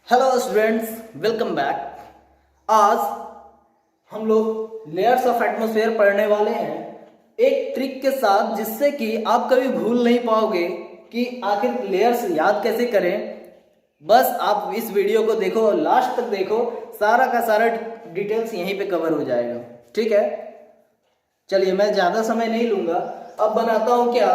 Hello students, welcome back. आज हम लोग लेयर्स ऑफ एटमॉस्फेयर पढ़ने वाले हैं एक ट्रिक के साथ, जिससे कि आप कभी भूल नहीं पाओगे कि आखिर लेयर्स याद कैसे करें। बस आप इस वीडियो को देखो और लास्ट तक देखो, सारा का सारा डिटेल्स यहीं पे कवर हो जाएगा। ठीक है, चलिए मैं ज़्यादा समय नहीं लूँगा। अब बनाता हूँ क्या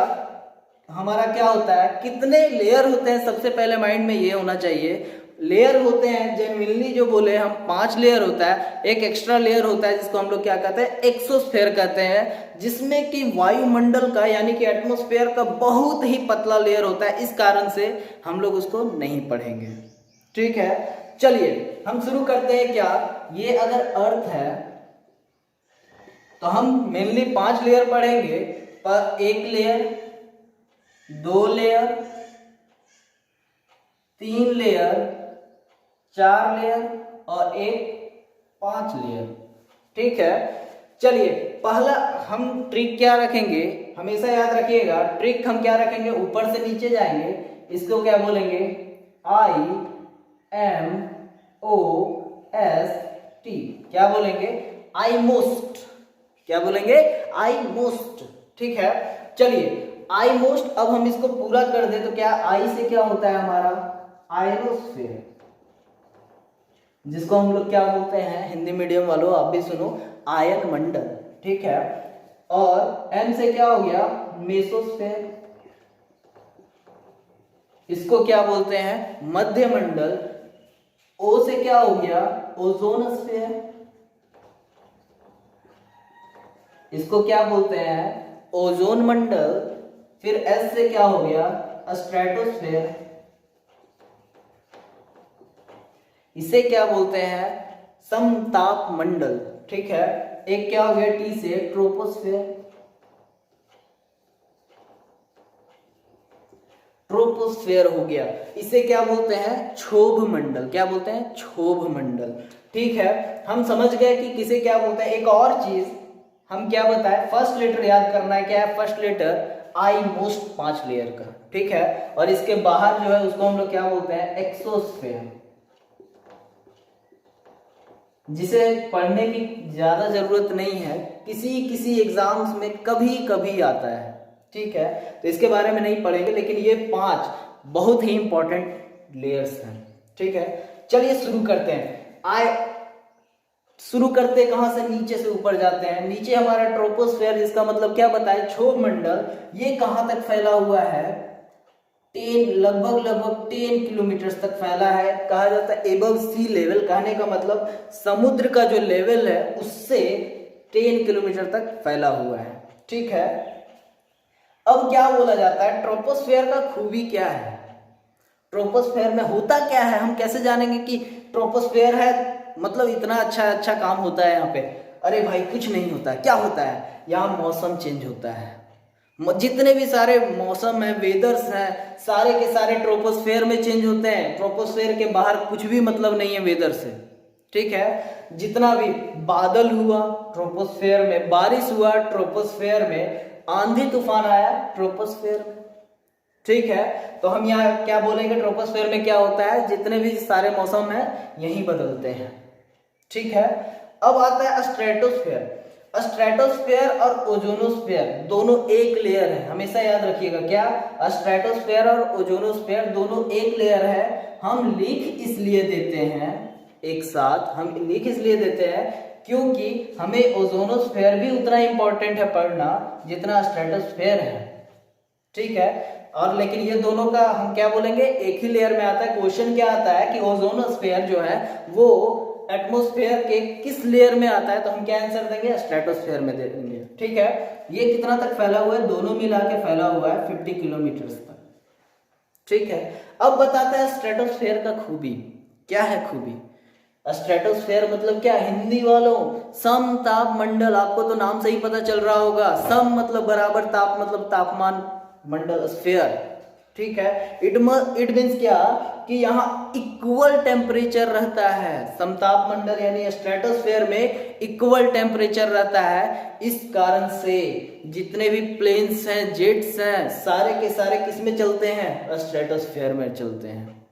हमारा क्या होता है, कितने लेयर होते हैं, सबसे पहले माइंड में ये होना चाहिए। लेयर होते हैं जेनुइनली जो बोले हम 5 लेयर होता है। एक एक्स्ट्रा लेयर होता है जिसको हम लोग क्या कहते हैं, एक्सोस्फेयर कहते हैं, जिसमें कि वायुमंडल का यानी कि एटमॉस्फेयर का बहुत ही पतला लेयर होता है। इस कारण से हम लोग उसको नहीं पढ़ेंगे। ठीक है, चलिए हम शुरू करते हैं। क्या ये अगर अर्थ है तो हम मेनली 5 लेयर पढ़ेंगे, पर 1 लेयर, 2 लेयर, 3 लेयर, 4 लेयर और एक 5 लेयर। ठीक है, चलिए पहला हम ट्रिक क्या रखेंगे, हमेशा याद रखिएगा ट्रिक हम क्या रखेंगे, ऊपर से नीचे जाएंगे। इसको क्या बोलेंगे, IMOST। क्या बोलेंगे, आई मोस्ट। क्या बोलेंगे, आई मोस्ट। ठीक है, चलिए आई मोस्ट। अब हम इसको पूरा कर दे तो क्या, आई से क्या होता है हमारा, आयनोस्फीयर, जिसको हम लोग क्या बोलते हैं, हिंदी मीडियम वालों आप भी सुनो, आयन मंडल। ठीक है, और एम से क्या हो गया, मेसोस्फीयर, इसको क्या बोलते हैं, मध्य मंडल। ओ से क्या हो गया, ओजोनस्फीयर, इसको क्या बोलते हैं, ओजोन मंडल। फिर एस से क्या हो गया, स्ट्रेटोस्फीयर, इसे क्या बोलते हैं, समताप मंडल। ठीक है, एक क्या हो गया, टी से ट्रोपोस्फेयर, ट्रोपोस्फेयर हो गया। इसे क्या बोलते हैं, क्षोभ मंडल। क्या बोलते हैं, क्षोभ मंडल। ठीक है, हम समझ गए कि किसे क्या बोलते हैं। एक और चीज हम क्या बताएं, फर्स्ट लेटर याद करना है। क्या है first letter, I most 5 layer का। ठीक है, और इसके बाहर जो है उसको हम लोग क्या बोलते हैं, एक्सोस्फेयर, जिसे पढ़ने की ज्यादा जरूरत नहीं है, किसी किसी एग्जाम्स में कभी कभी आता है। ठीक है, तो इसके बारे में नहीं पढ़ेंगे, लेकिन ये 5 बहुत ही इंपॉर्टेंट लेयर्स हैं। ठीक है, चलिए शुरू करते हैं। शुरू करते कहां से, नीचे से ऊपर जाते हैं। नीचे हमारा ट्रोपोस्फेयर, जिसका मतलब क्या बताए, क्षोभ मंडल। ये कहां तक फैला हुआ है, लगभग 10 किलोमीटर तक फैला है। कहा जाता है एबव सी लेवल, कहने का मतलब समुद्र का जो लेवल है उससे 10 किलोमीटर तक फैला हुआ है। ठीक है, अब क्या बोला जाता है, ट्रोपोस्फेयर का खूबी क्या है, ट्रोपोस्फेयर में होता क्या है, हम कैसे जानेंगे कि ट्रोपोस्फेयर है मतलब इतना अच्छा काम होता है यहाँ पे। अरे भाई कुछ नहीं होता है। क्या होता है, यहाँ मौसम चेंज होता है। जितने भी सारे मौसम है, वेदर्स हैं, सारे के सारे ट्रोपोस्फेयर में चेंज होते हैं। ट्रोपोस्फेयर के बाहर कुछ भी मतलब नहीं है वेदर से। ठीक है, जितना भी बादल हुआ ट्रोपोस्फेयर में, बारिश हुआ ट्रोपोस्फेयर में, आंधी तूफान आया ट्रोपोस्फेयर में। ठीक है, तो हम यहाँ क्या बोलेंगे, ट्रोपोस्फेयर में क्या होता है, जितने भी सारे मौसम है यहीं बदलते हैं। ठीक है, अब आता है स्ट्रेटोस्फेयर। स्ट्रेटोस्फेयर और ओजोनोस्फेयर दोनों एक लेयर है, हमेशा याद रखिएगा। क्या, स्ट्रेटोस्फेयर और ओजोनोस्फेयर दोनों एक लेयर है। हम लिख इसलिए देते हैं एक साथ, हम लिख इसलिए देते हैं क्योंकि हमें ओजोनोस्फेयर भी उतना इंपॉर्टेंट है पढ़ना जितना स्ट्रेटोस्फेयर है। ठीक है, और लेकिन ये दोनों का हम क्या बोलेंगे, एक ही लेयर में आता है। क्वेश्चन क्या आता है कि ओजोनोस्फेयर जो है वो एटमॉस्फेयर के किस लेयर में आता है, तो हम क्या आंसर देंगे, स्ट्रेटोस्फेयर में दे देंगे। ठीक है, ये कितना तक फैला हुआ है, दोनों मिला के फैला हुआ है 50 किलोमीटर तक। ठीक है, अब बताते हैं स्ट्रेटोस्फेयर का खूबी क्या है। खूबी, स्ट्रेटोस्फेयर मतलब क्या, हिंदी वालों समताप मंडल। आपको तो नाम से ही पता चल रहा होगा, सम मतलब बराबर, ताप मतलब तापमान, मंडल स्फेयर। ठीक है, इट मीन्स क्या कि यहाँ इक्वल टेम्परेचर रहता है। समताप मंडल यानी स्ट्रेटोस्फेयर में इक्वल टेम्परेचर रहता है। इस कारण से जितने भी प्लेन्स हैं, जेट्स हैं, सारे के सारे किस में चलते हैं, स्ट्रेटोस्फेयर में चलते हैं।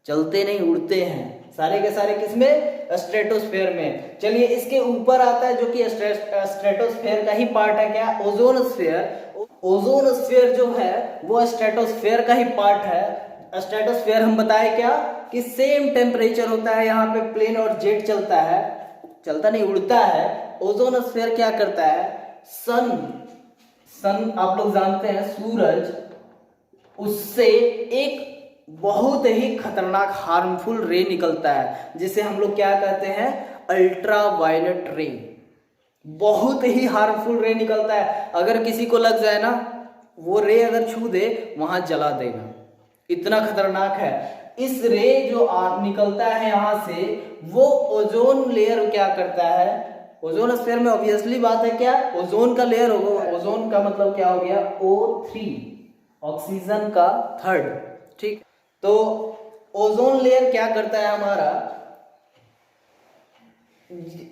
चलते नहीं, उड़ते हैं। सारे के सारे किसमें? स्ट्रेटोस्फेयर में। चलिए इसके ऊपर आता है जो कि स्ट्रेटोस्फेयर का ही पार्ट है, क्या? ओजोनस्फेयर। ओजोनस्फेयर जो है वो स्ट्रेटोस्फेयर का ही पार्ट है। स्ट्रेटोस्फेयर हम बताए क्या कि सेम टेम्परेचर होता है, यहाँ पे प्लेन और जेट चलता है, चलता नहीं उड़ता है। ओजोनस्फेयर क्या करता है? सन आप लोग जानते हैं सूरज, उससे एक बहुत ही खतरनाक हार्मफुल रे निकलता है जिसे हम लोग क्या कहते हैं? अल्ट्रा वायलेट रे। बहुत ही हार्मफुल रे निकलता है, अगर किसी को लग जाए ना, वो रे अगर छू दे वहां जला देगा, इतना खतरनाक है। इस रे जो निकलता है यहां से, वो ओजोन लेयर क्या करता है? ओजोन स्फीयर में ऑब्वियसली बात है क्या? ओजोन का लेयर होगा। ओजोन का मतलब क्या हो गया? O3, ऑक्सीजन का थर्ड। ठीक, तो ओजोन लेयर क्या करता है हमारा?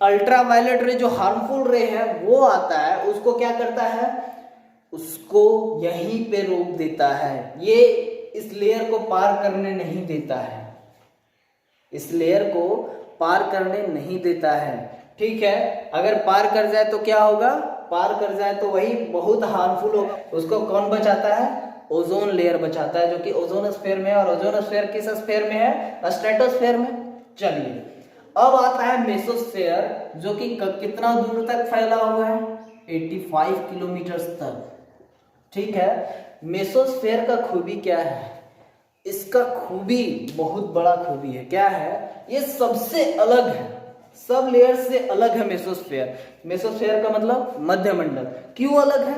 अल्ट्रावायलेट रे जो हार्मफुल रे है वो आता है, उसको क्या करता है? उसको यहीं पे रोक देता है, ये इस लेयर को पार करने नहीं देता है, इस लेयर को पार करने नहीं देता है। ठीक है, अगर पार कर जाए तो क्या होगा? पार कर जाए तो वही बहुत हार्मफुल होगा। उसको कौन बचाता है? ओजोन लेयर बचाता है, जो कि ओजोन स्फीयर में है। और ओजोन स्फीयर किस स्फीयर में है? स्ट्रेटोस्फीयर में। चलिए अब आता है मेसोस्फीयर, जो कि कितना दूर तक फैला हुआ है? 85 किलोमीटर तक। ठीक है, मेसोस्फीयर का खूबी क्या है? इसका खूबी बहुत बड़ा खूबी है। क्या है? ये सबसे अलग है, सब लेयर से अलग है मेसोस्फीयर। मेसोस्फीयर का मतलब मध्यमंडल। क्यों अलग है?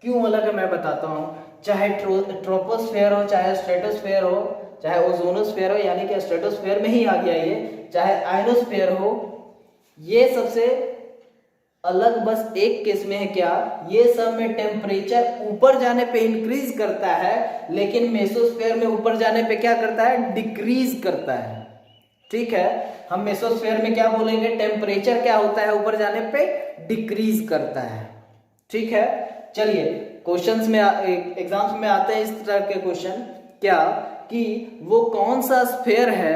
क्यों अलग है मैं बताता हूं। चाहे ट्रोपोस्फीयर हो, चाहे स्ट्रेटोस्फीयर हो, चाहे ओजोनोस्फीयर हो, यानी कि स्ट्रेटोस्फीयर में ही आ गया ये, चाहे आयनोस्फीयर हो, ये सबसे अलग बस एक केस में है। क्या? ये सब में टेम्परेचर ऊपर जाने पे इंक्रीज करता है, लेकिन मेसोस्फीयर में ऊपर जाने पे क्या करता है? डिक्रीज करता है। ठीक है, हम मेसोस्फीयर में क्या बोलेंगे? टेम्परेचर क्या होता है ऊपर जाने पे? डिक्रीज करता है। ठीक है, चलिए क्वेश्चंस में एग्जाम्स में आते हैं इस तरह के क्वेश्चन, क्या कि वो कौन सा स्फीयर है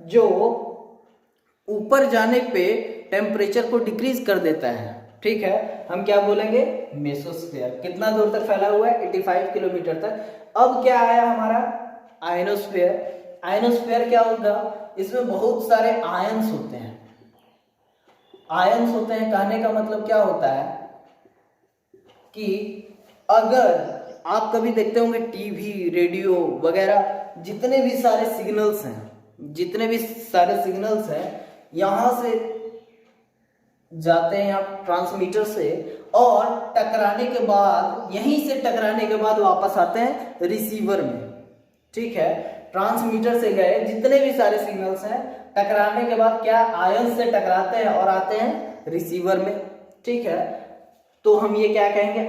जो ऊपर जाने पे टेम्परेचर को डिक्रीज कर देता है। ठीक है, हम क्या बोलेंगे? मेसोस्फीयर। कितना दूर तक फैला हुआ है? 85 किलोमीटर तक। अब क्या आया हमारा? आयनोस्फीयर। आयनोस्फीयर क्या होगा? इसमें बहुत सारे आयंस होते हैं। आयंस होते हैं कहने का मतलब क्या होता है कि अगर आप कभी देखते होंगे टीवी, रेडियो वगैरह, जितने भी सारे सिग्नल्स हैं, जितने भी सारे सिग्नल्स हैं, यहां से जाते हैं आप ट्रांसमीटर से, और टकराने के बाद, यहीं से टकराने के बाद वापस आते हैं रिसीवर में। ठीक है, ट्रांसमीटर से गए जितने भी सारे सिग्नल्स हैं, टकराने के बाद क्या? आयन से टकराते हैं और आते हैं रिसीवर में। ठीक है, तो हम ये क्या कहेंगे?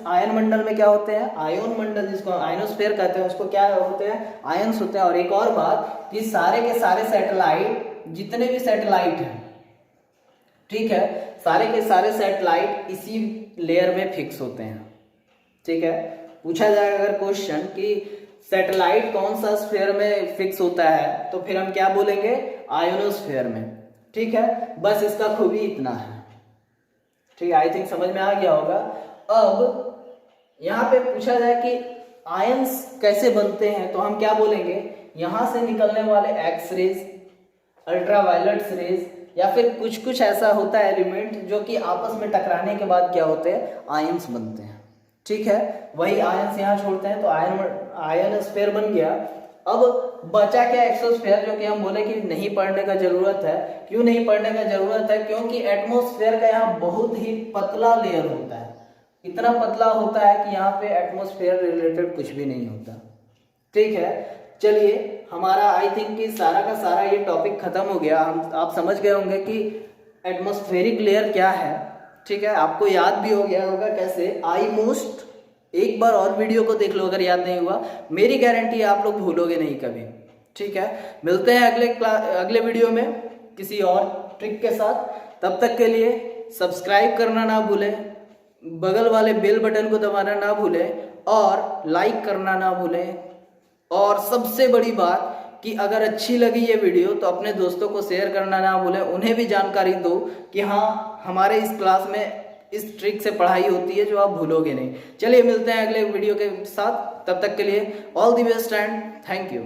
आयन मंडल में क्या होते हैं? आयन मंडल, जिसको आयनोस्फीयर कहते हैं, उसको क्या होते हैं? आयंस होते हैं। और एक और बात कि सारे के सारे सैटेलाइट, जितने भी सैटेलाइट हैं, ठीक है, सारे के सारे सैटेलाइट इसी लेयर में फिक्स होते हैं। ठीक है, पूछा जाएगा अगर क्वेश्चन कि सैटेलाइट कौन सा स्फीयर में फिक्स होता है, तो फिर हम क्या बोलेंगे? आयोनोस्फीयर में। ठीक है, बस इसका खूबी इतना है। ठीक है, आई थिंक समझ में आ गया होगा। अब यहाँ पे पूछा जाए कि आयंस कैसे बनते हैं, तो हम क्या बोलेंगे? यहां से निकलने वाले एक्स रेज, अल्ट्रावायलेट रेज, या फिर कुछ कुछ ऐसा होता है एलिमेंट जो कि आपस में टकराने के बाद क्या होते हैं? आयंस बनते हैं। ठीक है, वही आयंस यहाँ छोड़ते हैं, तो आयन स्फीयर बन गया। अब बचा क्या? एक्सोस्फीयर, जो कि हम बोले कि नहीं पढ़ने का जरूरत है। क्यों नहीं पढ़ने का जरूरत है? क्योंकि एटमॉस्फेयर का यहाँ बहुत ही पतला लेयर होता है, इतना पतला होता है कि यहाँ पे एटमॉस्फेयर रिलेटेड कुछ भी नहीं होता। ठीक है, चलिए हमारा आई थिंक कि सारा का सारा ये टॉपिक खत्म हो गया। हम आप समझ गए होंगे कि एटमॉस्फेरिक लेयर क्या है। ठीक है, आपको याद भी हो गया होगा कैसे। आई मोस्ट एक बार और वीडियो को देख लो अगर याद नहीं हुआ, मेरी गारंटी है आप लोग भूलोगे नहीं कभी। ठीक है, मिलते हैं अगले वीडियो में किसी और ट्रिक के साथ। तब तक के लिए सब्सक्राइब करना ना भूलें, बगल वाले बेल बटन को दबाना ना भूलें, और लाइक करना ना भूलें। और सबसे बड़ी बात कि अगर अच्छी लगी ये वीडियो तो अपने दोस्तों को शेयर करना ना भूलें, उन्हें भी जानकारी दो कि हाँ हमारे इस क्लास में इस ट्रिक से पढ़ाई होती है जो आप भूलोगे नहीं। चलिए मिलते हैं अगले वीडियो के साथ, तब तक के लिए all the best and thank you.